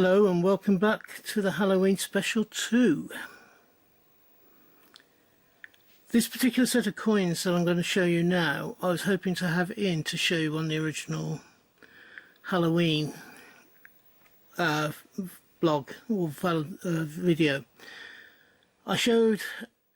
Hello and welcome back to the Halloween Special 2. This particular set of coins that I'm going to show you now, I was hoping to have in to show you on the original Halloween blog or video. I showed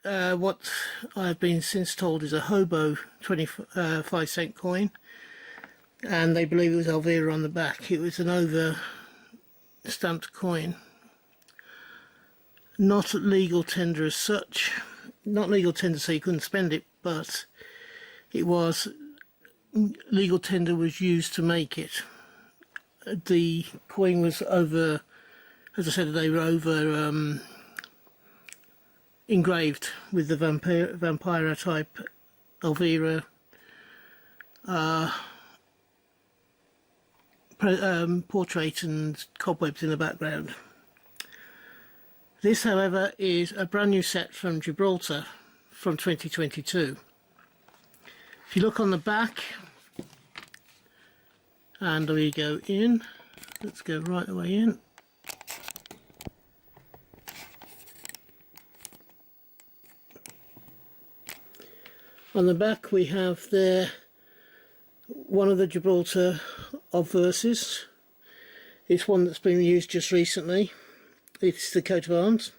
what I've been since told is a hobo 25-cent coin, and they believe it was Elvira on the back. It was an over stamped coin, not legal tender as such, not legal tender so you couldn't spend it, but it was legal tender was used to make it. The coin was over, as I said, they were over engraved with the vampire type Elvira portrait and cobwebs in the background. This, however, is a brand new set from Gibraltar from 2022. If you look on the back, and we go in, let's go right the way in. On the back we have there one of the Gibraltar obverses. It's one that's been used just recently. It's the coat of arms.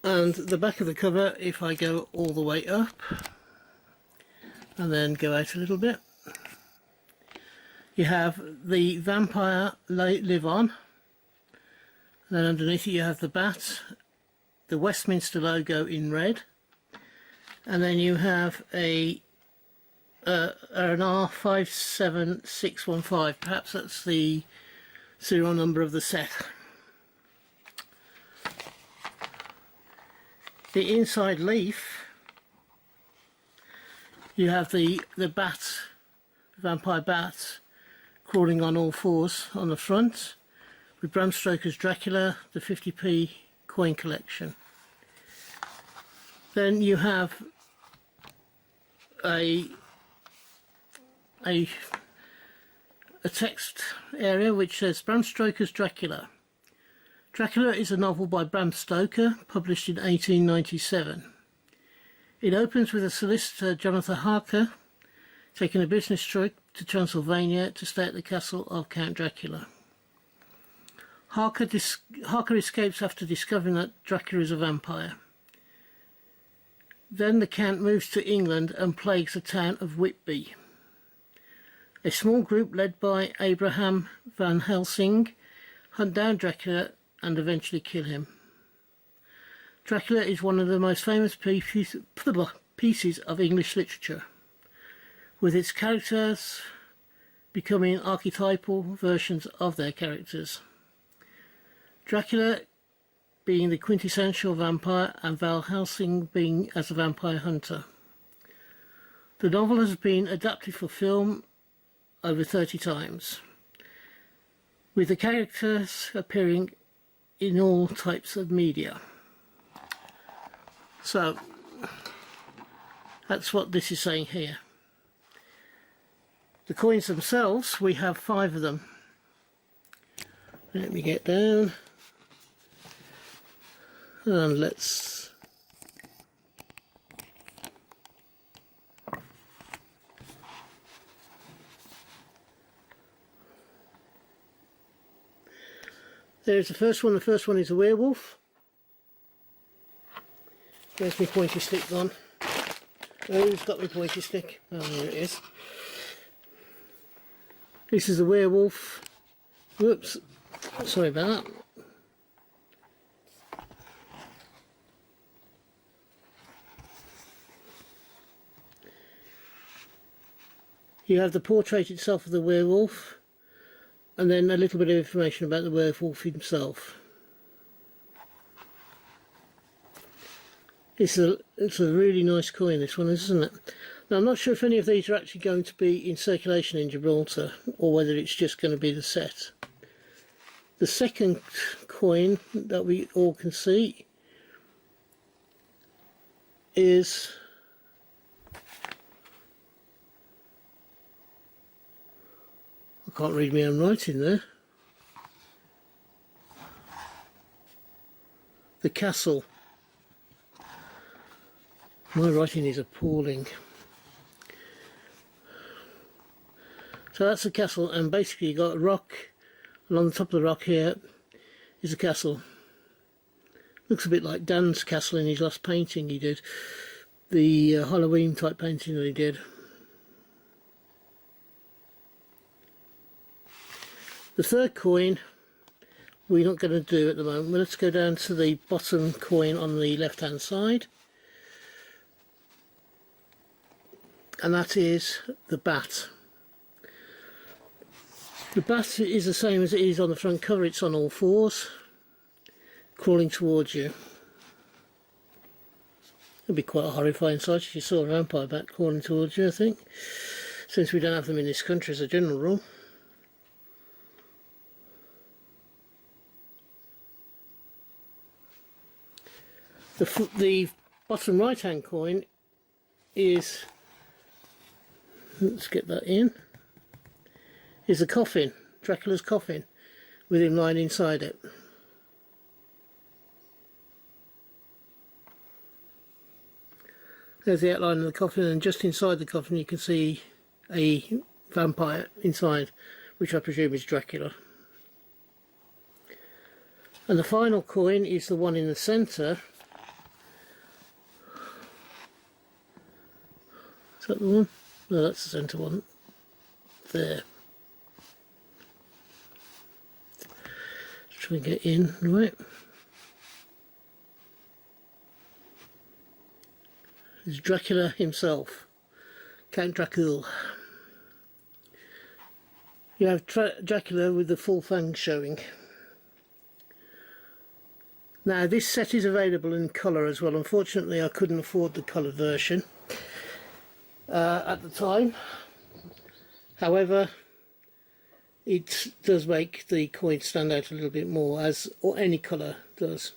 And the back of the cover, if I go all the way up and then go out a little bit, you have the vampire live on, and then underneath it you have the bat, the Westminster logo in red, and then you have an R57615, perhaps that's the serial number of the set. The inside leaf, you have the bat, the vampire bat, crawling on all fours on the front, with Bram Stoker's Dracula, the 50p coin collection. Then you have a text area which says Bram Stoker's Dracula. Dracula is a novel by Bram Stoker, published in 1897. It opens with a solicitor, Jonathan Harker, taking a business trip to Transylvania to stay at the castle of Count Dracula. Harker escapes after discovering that Dracula is a vampire. Then the Count moves to England and plagues the town of Whitby. A small group led by Abraham Van Helsing hunt down Dracula and eventually kill him. Dracula is one of the most famous pieces of English literature, with its characters becoming archetypal versions of their characters. Dracula being the quintessential vampire and Van Helsing being as a vampire hunter. The novel has been adapted for film over 30 times, with the characters appearing in all types of media. So that's what this is saying here. The coins themselves, we have 5 of them. Let me get down and let's there's the first one. The first one is a werewolf. Where's my pointy stick gone? Oh, who's got my pointy stick? Oh, there it is. This is a werewolf. Whoops, sorry about that. You have the portrait itself of the werewolf, and then a little bit of information about the werewolf himself. It's a really nice coin, this one, isn't it? Now, I'm not sure if any of these are actually going to be in circulation in Gibraltar, or whether it's just going to be the set. The second coin that we all can see is can't read my own writing there. The castle. My writing is appalling. So that's the castle, and basically you got a rock. Along the top of the rock here is a castle. Looks a bit like Dan's castle in his last painting he did. The Halloween type painting that he did. The third coin we're not going to do at the moment. Well, let's go down to the bottom coin on the left hand side. And that is the bat. The bat is the same as it is on the front cover. It's on all fours, crawling towards you. It'd be quite a horrifying sight if you saw a vampire bat crawling towards you, I think, since we don't have them in this country as a general rule. The bottom right hand coin is, let's get that in, is a coffin, Dracula's coffin, with him lying inside it. There's the outline of the coffin, and just inside the coffin you can see a vampire inside, which I presume is Dracula. And the final coin is the one in the centre. Is that the one? No, that's the centre one. There. Let's try and get in, right. It's Dracula himself, Count Dracula. You have Dracula with the full fangs showing. Now this set is available in colour as well. Unfortunately I couldn't afford the coloured version at the time. However, it does make the coin stand out a little bit more, as or any colour does.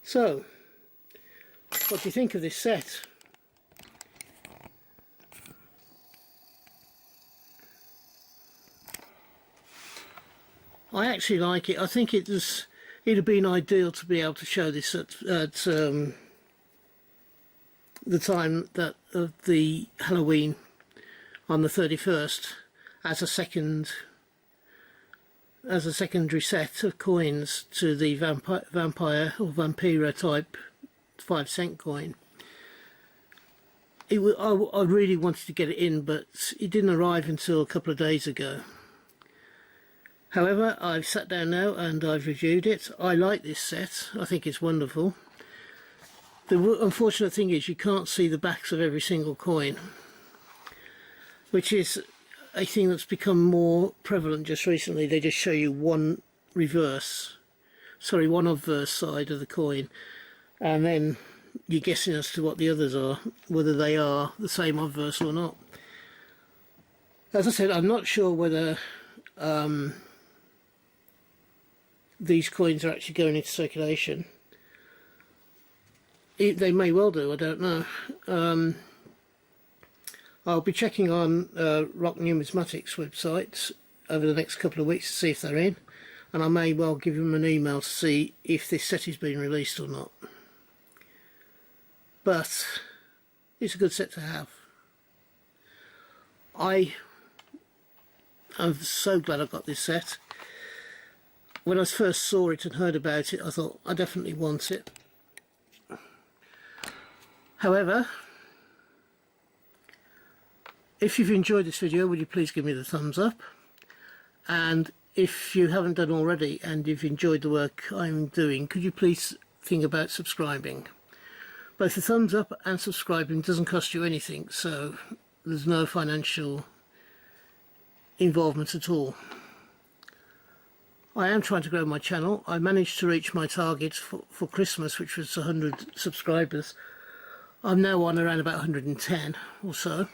So, what do you think of this set? I actually like it. I think it'd have been ideal to be able to show this at the time that of the Halloween on the 31st as a secondary set of coins to the vampire or vampira type 5-cent coin. I really wanted to get it in, but it didn't arrive until a couple of days ago. However, I've sat down now and I've reviewed it. I like this set. I think it's wonderful. The unfortunate thing is you can't see the backs of every single coin, which is a thing that's become more prevalent just recently. They just show you one obverse side of the coin, and then you're guessing as to what the others are, whether they are the same obverse or not. As I said, I'm not sure whether these coins are actually going into circulation. They may well do, I don't know. I'll be checking on Rock Numismatics websites over the next couple of weeks to see if they're in, and I may well give them an email to see if this set is being released or not. But it's a good set to have. I'm so glad I got this set. When I first saw it and heard about it, I thought I definitely want it. However, if you've enjoyed this video, would you please give me the thumbs up? And if you haven't done already and you've enjoyed the work I'm doing, could you please think about subscribing? Both the thumbs up and subscribing doesn't cost you anything, so there's no financial involvement at all. I am trying to grow my channel. I managed to reach my target for Christmas, which was 100 subscribers. I'm now on around about 110 or so,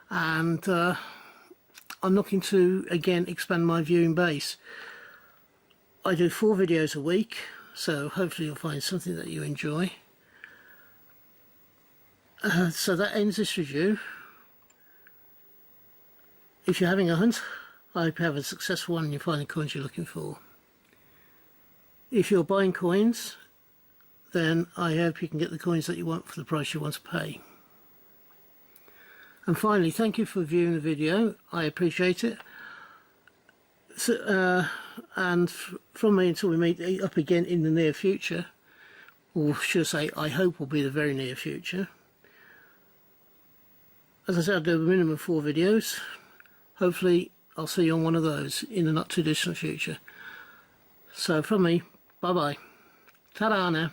and I'm looking to again expand my viewing base. I do 4 videos a week, so hopefully you'll find something that you enjoy. So that ends this review. if you're having a hunt, I hope you have a successful one and you find the coins you're looking for. If you're buying coins, then I hope you can get the coins that you want for the price you want to pay. And finally, thank you for viewing the video. I appreciate it. So, and from me until we meet up again in the near future, or should I say, I hope will be the very near future. As I said, I'll do a minimum of 4 videos. Hopefully, I'll see you on one of those in the not too distant future. So from me, bye bye. Ta-da now.